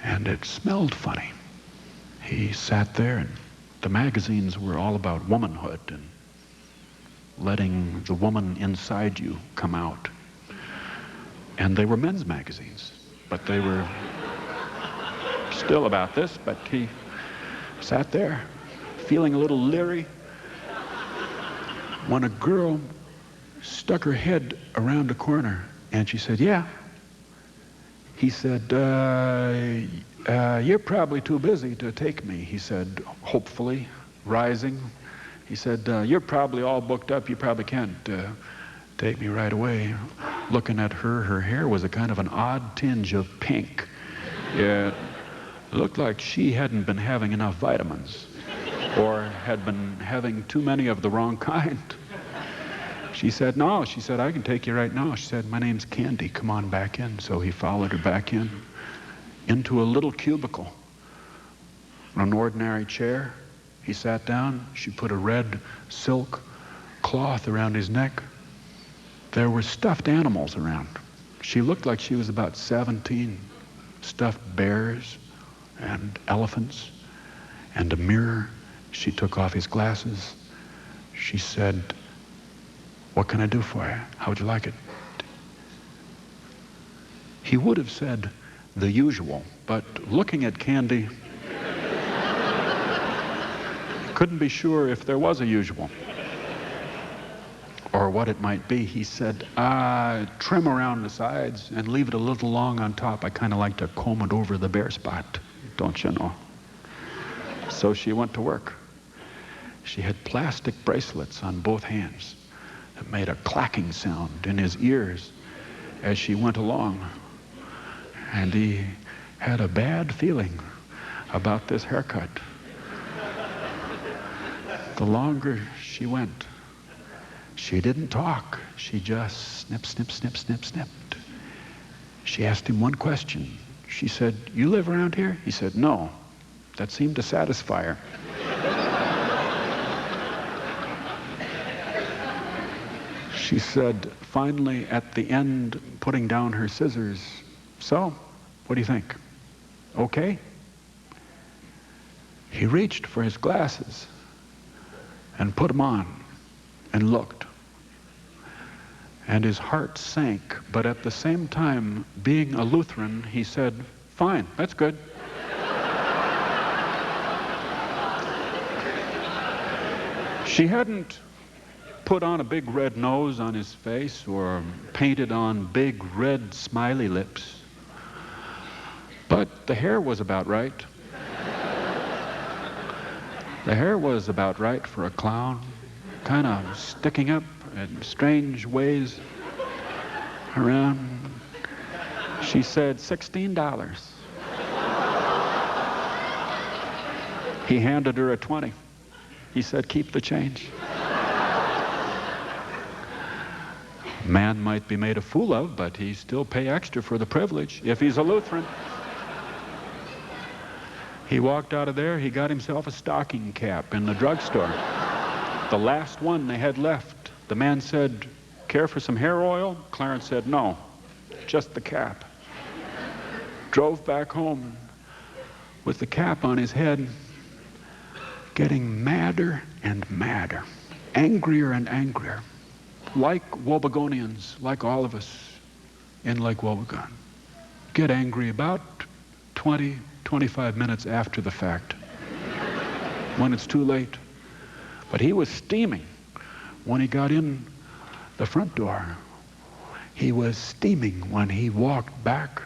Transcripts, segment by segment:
and it smelled funny. He sat there, and the magazines were all about womanhood and letting the woman inside you come out. And they were men's magazines, but they were still about this. But he sat there, feeling a little leery, when a girl stuck her head around a corner, and she said, "Yeah." He said, "You're probably too busy to take me," he said, hopefully, rising. He said, "You're probably all booked up. You probably can't take me right away." Looking at her, her hair was a kind of an odd tinge of pink. It looked like she hadn't been having enough vitamins or had been having too many of the wrong kind. She said, "No," she said, "I can take you right now." She said, "My name's Candy. Come on back in." So he followed her back in, into a little cubicle, an ordinary chair. He sat down. She put a red silk cloth around his neck. There were stuffed animals around. She looked like she was about 17. Stuffed bears and elephants and a mirror. She took off his glasses. She said, "What can I do for you? How would you like it?" He would have said the usual, but looking at Candy, couldn't be sure if there was a usual or what it might be. He said, "Trim around the sides and leave it a little long on top. I kind of like to comb it over the bare spot, don't you know?" So she went to work. She had plastic bracelets on both hands. It made a clacking sound in his ears as she went along. And he had a bad feeling about this haircut. The longer she went, she didn't talk. She just snip, snip, snip, snip, snipped. She asked him one question. She said, "You live around here?" He said, "No." That seemed to satisfy her. She said, finally, at the end, putting down her scissors, "So, what do you think? Okay?" He reached for his glasses and put them on and looked. And his heart sank, but at the same time, being a Lutheran, he said, "Fine, that's good." She hadn't put on a big red nose on his face or painted on big red smiley lips, but the hair was about right. The hair was about right for a clown, kind of sticking up in strange ways around. She said, $16. He handed her a 20. He said, "Keep the change." Man might be made a fool of, but he still pay extra for the privilege if he's a Lutheran. He walked out of there. He got himself a stocking cap in the drugstore, the last one they had left. The man said, "Care for some hair oil?" Clarence said, "No, just the cap." Drove back home with the cap on his head, getting madder and madder, angrier and angrier, like Wobegonians, like all of us in Lake Wobegon. Get angry about 20, 25 minutes after the fact, when it's too late. But he was steaming when he got in the front door. He was steaming when he walked back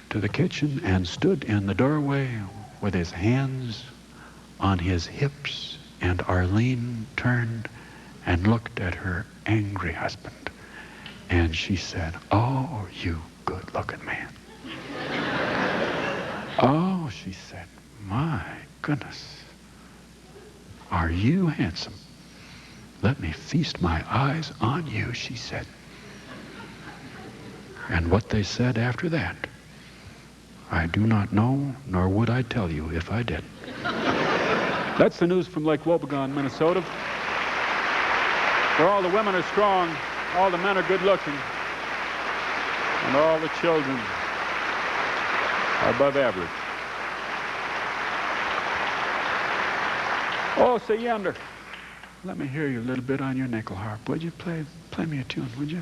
to the kitchen and stood in the doorway with his hands on his hips, and Arlene turned and looked at her angry husband, and she said, "Oh, you good-looking man." "Oh," she said, "my goodness, are you handsome? Let me feast my eyes on you," she said. And what they said after that, I do not know, nor would I tell you if I did. That's the news from Lake Wobegon, Minnesota, where all the women are strong, all the men are good looking, and all the children Above average. Oh, say yonder. Let me hear you a little bit on your nickel harp. Would you play me a tune, would you?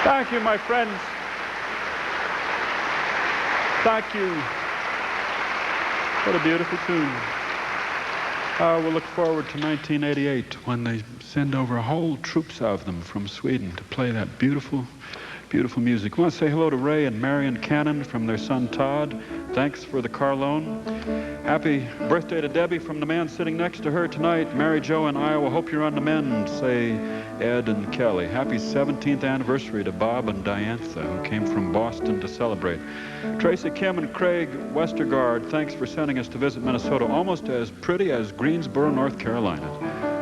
Thank you, my friends. Thank you. What a beautiful tune. We'll look forward to 1988 when they send over whole troops of them from Sweden to play that beautiful, beautiful music. I want to say hello to Ray and Marion Cannon from their son Todd. Thanks for the car loan. Happy birthday to Debbie from the man sitting next to her tonight. Mary Jo in Iowa. Hope you're on the mend, say Ed and Kelly. Happy 17th anniversary to Bob and Diantha, who came from Boston to celebrate. Tracy, Kim, and Craig Westergaard, thanks for sending us to visit Minnesota. Almost as pretty as Greensboro, North Carolina,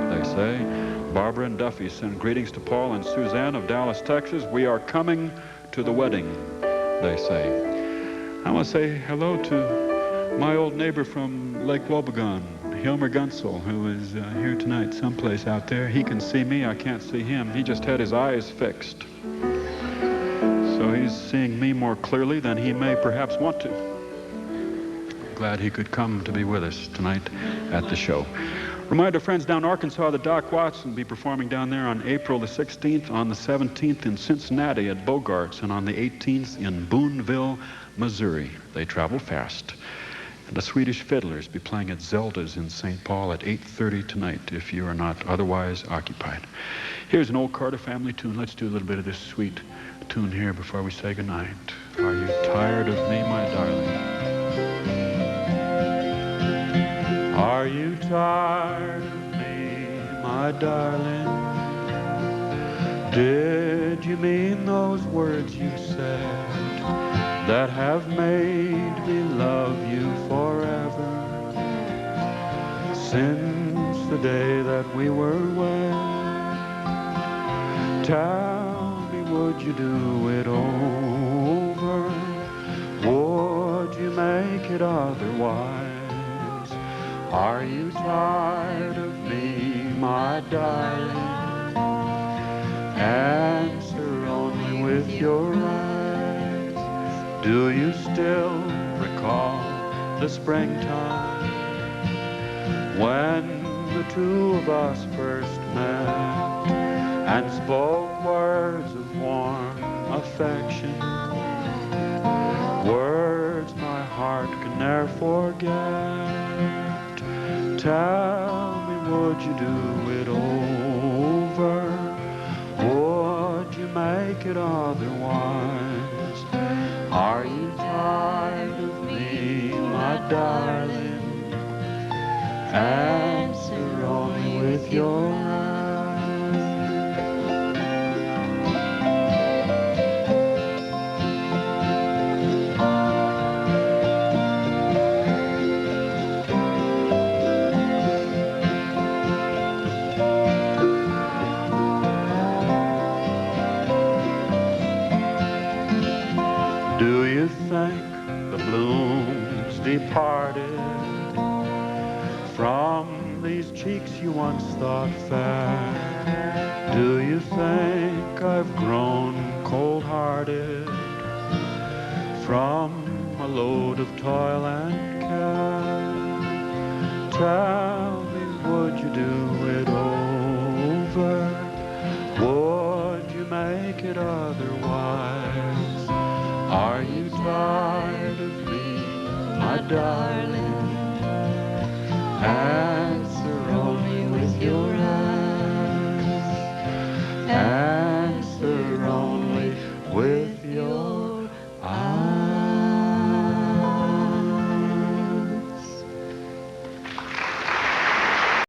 they say. Barbara and Duffy send greetings to Paul and Suzanne of Dallas, Texas. We are coming to the wedding, they say. I want to say hello to my old neighbor from Lake Wobegon. Hilmer Gunsel, who is here tonight, someplace out there. He can see me, I can't see him. He just had his eyes fixed. So he's seeing me more clearly than he may perhaps want to. Glad he could come to be with us tonight at the show. Reminder, friends, down in Arkansas, the Doc Watts will be performing down there on April the 16th, on the 17th in Cincinnati at Bogart's, and on the 18th in Boonville, Missouri. They travel fast. And the Swedish Fiddlers be playing at Zelda's in St. Paul at 8:30 tonight, if you are not otherwise occupied. Here's an old Carter family tune. Let's do a little bit of this sweet tune here before we say goodnight. Are you tired of me, my darling? Are you tired of me, my darling? Did you mean those words you said that have made me love you forever? Since the day that we were wed, tell me, would you do it over? Would you make it otherwise? Are you tired of me, my darling? Answer only with your eyes. Do you still recall the springtime when the two of us first met and spoke words of warm affection? Words my heart can ne'er forget. Tell me, would you do it over? Would you make it otherwise? Are you tired of me, my darling? Answer only with your eyes. Do you think the blooms departed from these cheeks you once thought fair? Do you think I've grown cold-hearted from a load of toil and care? Tell me, would you do it over? Would you make it otherwise? Are you tired of me, my darling?